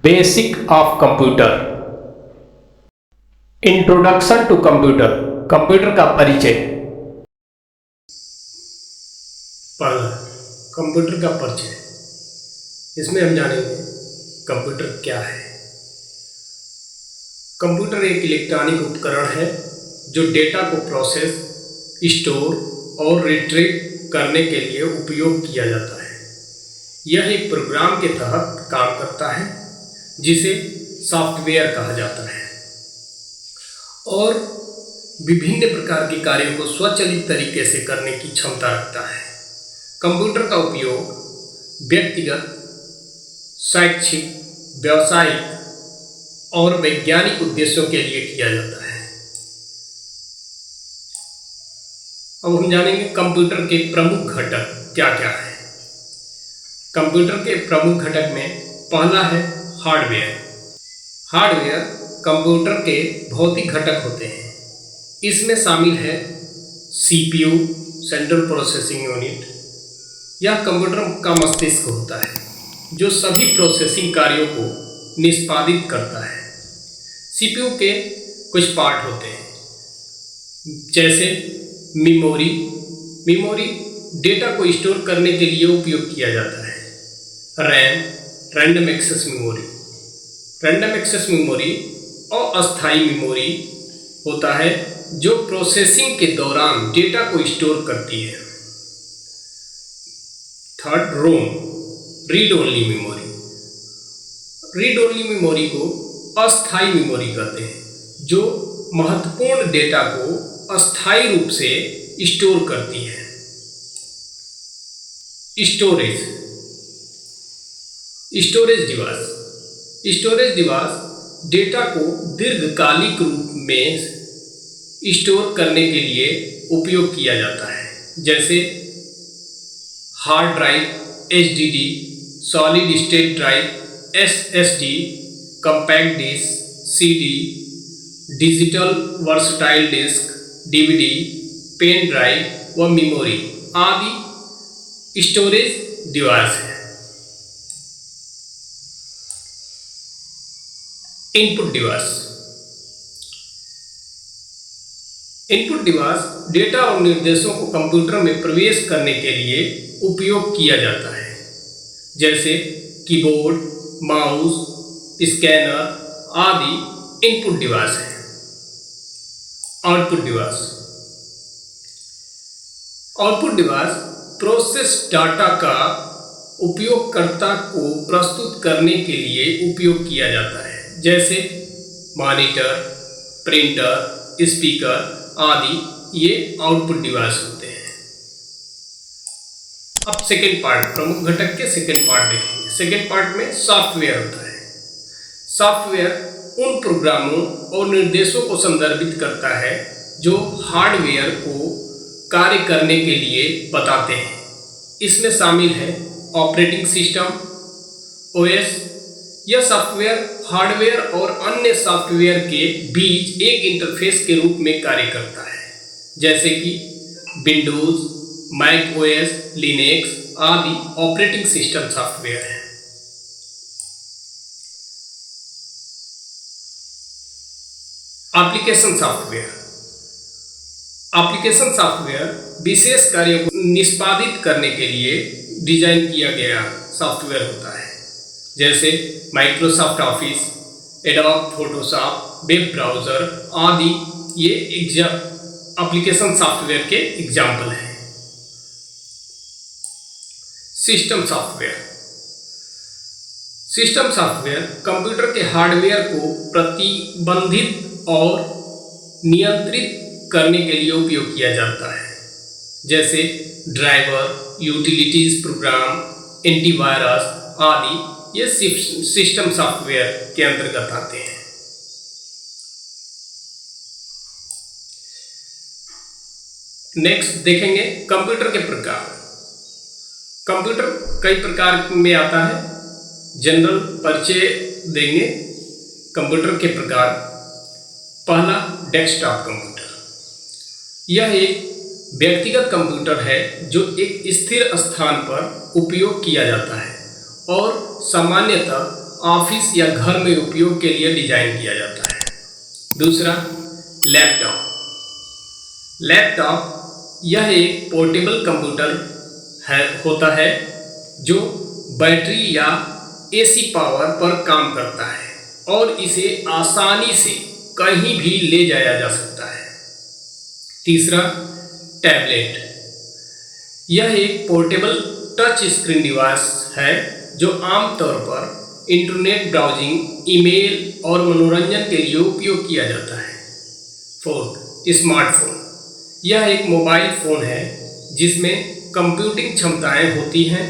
Basic of computer. Introduction to computer, computer का परिचय। पहला, कंप्यूटर का परिचय। इसमें हम जानेंगे कंप्यूटर क्या है। कंप्यूटर एक इलेक्ट्रॉनिक उपकरण है जो डेटा को प्रोसेस, स्टोर और रिट्रीव करने के लिए उपयोग किया जाता है। यह एक प्रोग्राम के तहत काम करता है जिसे सॉफ्टवेयर कहा जाता है और विभिन्न प्रकार के कार्यों को स्वचालित तरीके से करने की क्षमता रखता है। कंप्यूटर का उपयोग व्यक्तिगत, शैक्षिक, व्यावसायिक और वैज्ञानिक उद्देश्यों के लिए किया जाता है। अब हम जानेंगे कंप्यूटर के प्रमुख घटक क्या क्या है। कंप्यूटर के प्रमुख घटक में पहला है हार्डवेयर। हार्डवेयर कंप्यूटर के भौतिक घटक होते हैं। इसमें शामिल है सीपीयू, सेंट्रल प्रोसेसिंग यूनिट। यह कंप्यूटर का मस्तिष्क होता है जो सभी प्रोसेसिंग कार्यों को निष्पादित करता है। सीपीयू के कुछ पार्ट होते हैं जैसे मेमोरी। मेमोरी डेटा को स्टोर करने के लिए उपयोग किया जाता है। RAM, random access memory. Random access memory अस्थायी मेमोरी होता है जो प्रोसेसिंग के दौरान डेटा को स्टोर करती है। Third, ROM, read only memory. Read only memory को अस्थायी मेमोरी कहते हैं जो महत्वपूर्ण डेटा को अस्थायी रूप से स्टोर करती है। Storage, storage device. Storage device data को दीर्घकालिक रूप में स्टोर करने के लिए उपयोग किया जाता है जैसे hard drive, HDD, solid state drive, SSD, compact disc, CD, digital versatile disc, DVD, pen drive व मेमोरी आदि स्टोरेज डिवाइस है। Input device. Input device data और निर्देशों को कंप्यूटर में प्रवेश करने के लिए उपयोग किया जाता है जैसे कीबोर्ड, माउस, स्कैनर आदि इनपुट डिवाइस हैं। Output device. Output device process data का उपयोगकर्ता को प्रस्तुत करने के लिए उपयोग किया जाता है जैसे मॉनिटर, प्रिंटर, स्पीकर आदि ये आउटपुट डिवाइस होते हैं। अब सेकेंड पार्ट, प्रमुख घटक के सेकेंड पार्ट देखेंगे। सेकेंड पार्ट में सॉफ्टवेयर होता है। सॉफ्टवेयर उन प्रोग्रामों और निर्देशों को संदर्भित करता है जो हार्डवेयर को कार्य करने के लिए बताते हैं। इसमें शामिल है ऑपरेटिंग सिस्टम, ओएस। यह सॉफ्टवेयर हार्डवेयर और अन्य सॉफ्टवेयर के बीच एक इंटरफेस के रूप में कार्य करता है जैसे कि विंडोज, मैक ओएस, लिनक्स आदि ऑपरेटिंग सिस्टम सॉफ्टवेयर हैं। Application software. एप्लीकेशन सॉफ्टवेयर विशेष कार्यों को निष्पादित करने के लिए डिजाइन किया गया सॉफ्टवेयर होता है जैसे Microsoft office, adobe Photoshop, web browser आदि ये एप्लीकेशन सॉफ्टवेयर के एग्जाम्पल हैं। System software. System software computer के हार्डवेयर को प्रतिबंधित और नियंत्रित करने के लिए उपयोग किया जाता है जैसे ड्राइवर, यूटिलिटीज प्रोग्राम, एंटीवायरस आदि ये सिस्टम सॉफ्टवेयर के अंतर्गत आते हैं। नेक्स्ट देखेंगे कंप्यूटर के प्रकार। कंप्यूटर कई प्रकार में आता है। जनरल परिचय देंगे कंप्यूटर के प्रकार। पहला, डेस्कटॉप कंप्यूटर। यह एक व्यक्तिगत कंप्यूटर है जो एक स्थिर स्थान पर उपयोग किया जाता है और सामान्यतः ऑफिस या घर में उपयोग के लिए डिजाइन किया जाता है। दूसरा, लैपटॉप। लैपटॉप यह एक पोर्टेबल कंप्यूटर होता है जो बैटरी या एसी पावर पर काम करता है और इसे आसानी से कहीं भी ले जाया जा सकता है। तीसरा, टैबलेट। यह एक पोर्टेबल टच स्क्रीन डिवाइस है जो आमतौर पर इंटरनेट ब्राउजिंग, ईमेल और मनोरंजन के लिए उपयोग किया जाता है। Fourth, smartphone. यह एक मोबाइल फ़ोन है जिसमें कंप्यूटिंग क्षमताएं होती हैं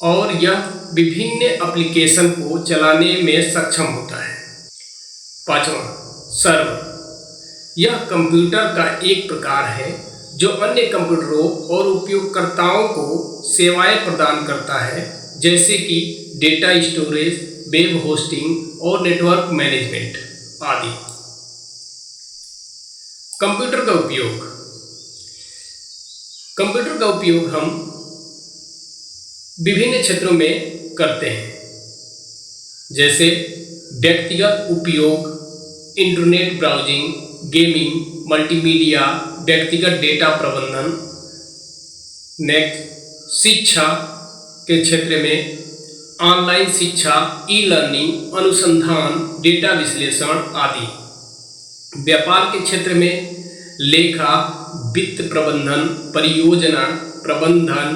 और यह विभिन्न एप्लीकेशन को चलाने में सक्षम होता है। पांचवा, सर्वर। यह कंप्यूटर का एक प्रकार है जो अन्य कंप्यूटरों और उपयोगकर्ताओं को सेवाएं प्रदान करता है, जैसे कि डेटा स्टोरेज, वेब होस्टिंग और नेटवर्क मैनेजमेंट आदि। कंप्यूटर का उपयोग। कंप्यूटर का उपयोग हम विभिन्न क्षेत्रों में करते हैं, जैसे व्यक्तिगत उपयोग, इंटरनेट ब्राउजिंग, गेमिंग, मल्टीमीडिया, व्यक्तिगत डेटा प्रबंधन। नेक्स्ट, शिक्षा के क्षेत्र में ऑनलाइन शिक्षा, ई लर्निंग, अनुसंधान, डेटा विश्लेषण आदि। व्यापार के क्षेत्र में लेखा, वित्त प्रबंधन, परियोजना प्रबंधन,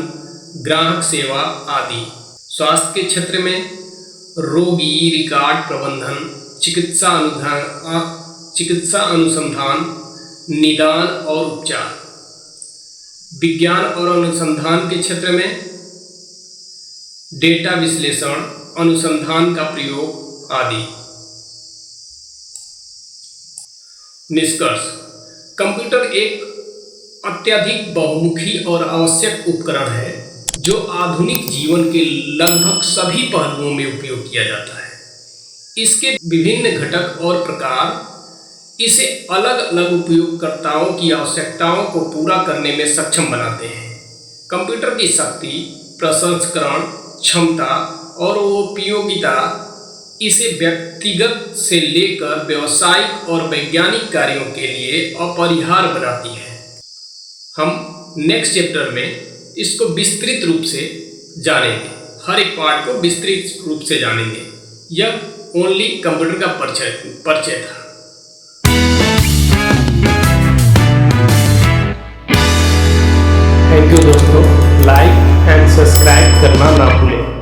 ग्राहक सेवा आदि। स्वास्थ्य के क्षेत्र में रोगी रिकॉर्ड प्रबंधन, चिकित्सा अनुसंधान, निदान और उपचार। विज्ञान और अनुसंधान के क्षेत्र में डेटा विश्लेषण, अनुसंधान का प्रयोग आदि। निष्कर्ष। कंप्यूटर एक अत्यधिक बहुमुखी और आवश्यक उपकरण है जो आधुनिक जीवन के लगभग सभी पहलुओं में उपयोग किया जाता है। इसके विभिन्न घटक और प्रकार इसे अलग अलग उपयोगकर्ताओं की आवश्यकताओं को पूरा करने में सक्षम बनाते हैं। कंप्यूटर की शक्ति, प्रसंस्करण क्षमता और उपयोगिता इसे व्यक्तिगत से लेकर व्यावसायिक और वैज्ञानिक कार्यों के लिए अपरिहार्य बनाती है। हम नेक्स्ट चैप्टर में इसको विस्तृत रूप से जानेंगे, हर एक पार्ट को विस्तृत रूप से जानेंगे। यह ओनली कंप्यूटर का परिचय था। थैंक यू दोस्तों, लाइक एंड सब्सक्राइब करना ना भूलें।